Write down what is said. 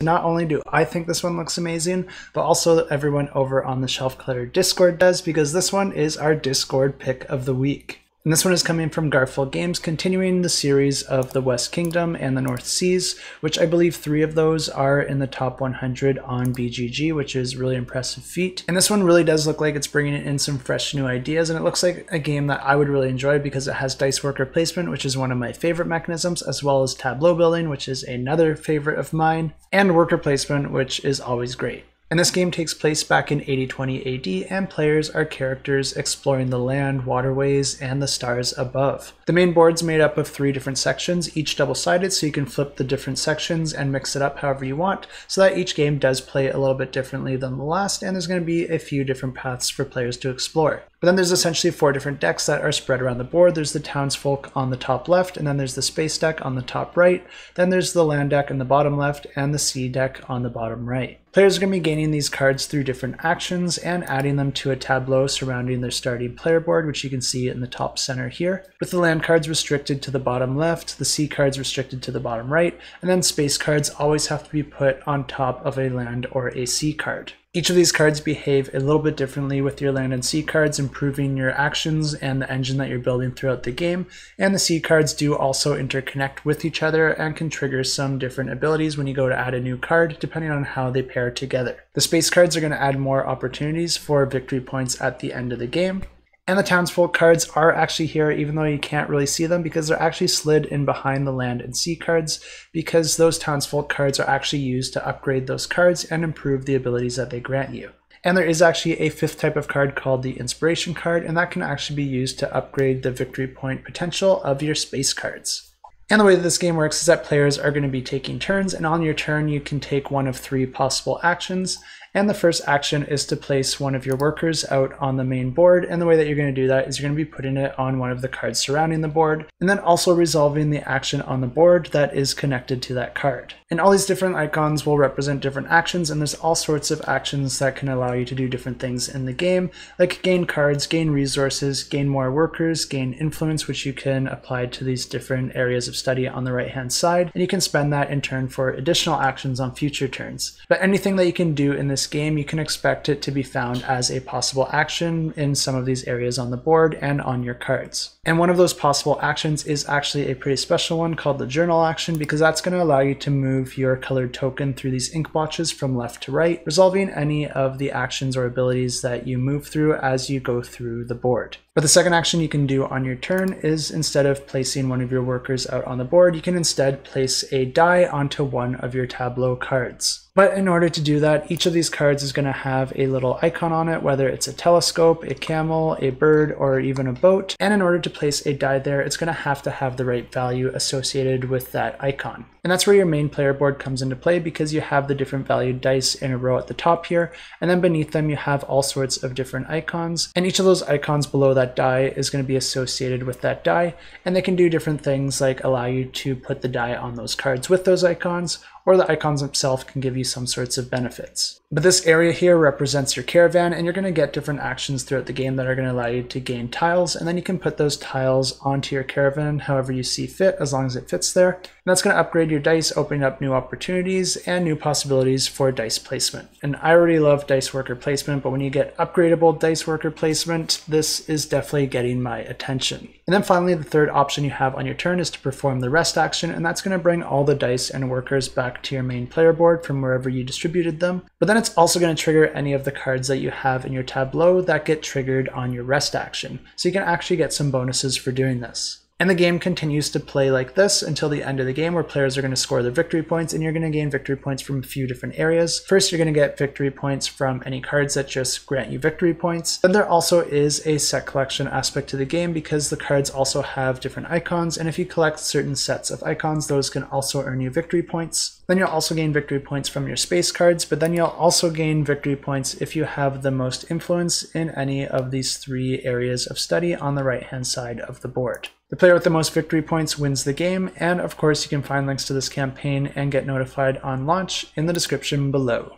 Not only do I think this one looks amazing, but also everyone over on the ShelfClips Discord does, because this one is our Discord pick of the week. And this one is coming from Garfield Games, continuing the series of the West Kingdom and the North Seas, which I believe 3 of those are in the top 100 on BGG, which is a really impressive feat. And this one really does look like it's bringing in some fresh new ideas, and it looks like a game that I would really enjoy because it has dice worker placement, which is one of my favorite mechanisms, as well as tableau building, which is another favorite of mine, and worker placement, which is always great. And this game takes place back in 8020 AD, and players are characters exploring the land, waterways, and the stars above. The main board's made up of 3 different sections, each double-sided, so you can flip the different sections and mix it up however you want, so that each game does play a little bit differently than the last, and there's going to be a few different paths for players to explore. But then there's essentially 4 different decks that are spread around the board. There's the townsfolk on the top left, and then there's the space deck on the top right, then there's the land deck in the bottom left, and the sea deck on the bottom right. Players are going to be gaining these cards through different actions and adding them to a tableau surrounding their starting player board, which you can see in the top center here, with the land cards restricted to the bottom left, the sea cards restricted to the bottom right, and then space cards always have to be put on top of a land or a sea card. Each of these cards behave a little bit differently with your land and sea cards, improving your actions and the engine that you're building throughout the game. And the sea cards do also interconnect with each other and can trigger some different abilities when you go to add a new card, depending on how they pair together. The space cards are going to add more opportunities for victory points at the end of the game. And the townsfolk cards are actually here, even though you can't really see them, because they're actually slid in behind the land and sea cards, because those townsfolk cards are actually used to upgrade those cards and improve the abilities that they grant you. And there is actually a 5th type of card called the inspiration card, and that can actually be used to upgrade the victory point potential of your space cards. And the way that this game works is that players are going to be taking turns, and on your turn you can take one of 3 possible actions. And the first action is to place one of your workers out on the main board, and the way that you're going to do that is you're going to be putting it on one of the cards surrounding the board, and then also resolving the action on the board that is connected to that card. And all these different icons will represent different actions, and there's all sorts of actions that can allow you to do different things in the game, like gain cards, gain resources, gain more workers, gain influence, which you can apply to these different areas of study on the right hand side, and you can spend that in turn for additional actions on future turns. But anything that you can do in this game, you can expect it to be found as a possible action in some of these areas on the board and on your cards. And one of those possible actions is actually a pretty special one called the journal action, because that's going to allow you to move your colored token through these ink blotches from left to right, resolving any of the actions or abilities that you move through as you go through the board. But the second action you can do on your turn is, instead of placing one of your workers out on the board, you can instead place a die onto one of your tableau cards. But in order to do that, each of these cards is going to have a little icon on it, whether it's a telescope, a camel, a bird, or even a boat. And in order to place a die there, it's going to have the right value associated with that icon. And that's where your main player board comes into play, because you have the different valued dice in a row at the top here, and then beneath them you have all sorts of different icons, and each of those icons below that die is going to be associated with that die, and they can do different things like allow you to put the die on those cards with those icons, or the icons themselves can give you some sorts of benefits. But this area here represents your caravan, and you're going to get different actions throughout the game that are going to allow you to gain tiles, and then you can put those tiles onto your caravan however you see fit, as long as it fits there. And that's going to upgrade your dice, opening up new opportunities and new possibilities for dice placement. And I already love dice worker placement, but when you get upgradable dice worker placement, this is definitely getting my attention. And then finally, the third option you have on your turn is to perform the rest action, and that's going to bring all the dice and workers back to your main player board from wherever you distributed them. But then it's also going to trigger any of the cards that you have in your tableau that get triggered on your rest action. So you can actually get some bonuses for doing this. And the game continues to play like this until the end of the game, where players are going to score their victory points, and you're going to gain victory points from a few different areas. First, you're going to get victory points from any cards that just grant you victory points. Then there also is a set collection aspect to the game, because the cards also have different icons, and if you collect certain sets of icons, those can also earn you victory points. Then you'll also gain victory points from your space cards, but then you'll also gain victory points if you have the most influence in any of these 3 areas of study on the right hand side of the board. The player with the most victory points wins the game, and of course you can find links to this campaign and get notified on launch in the description below.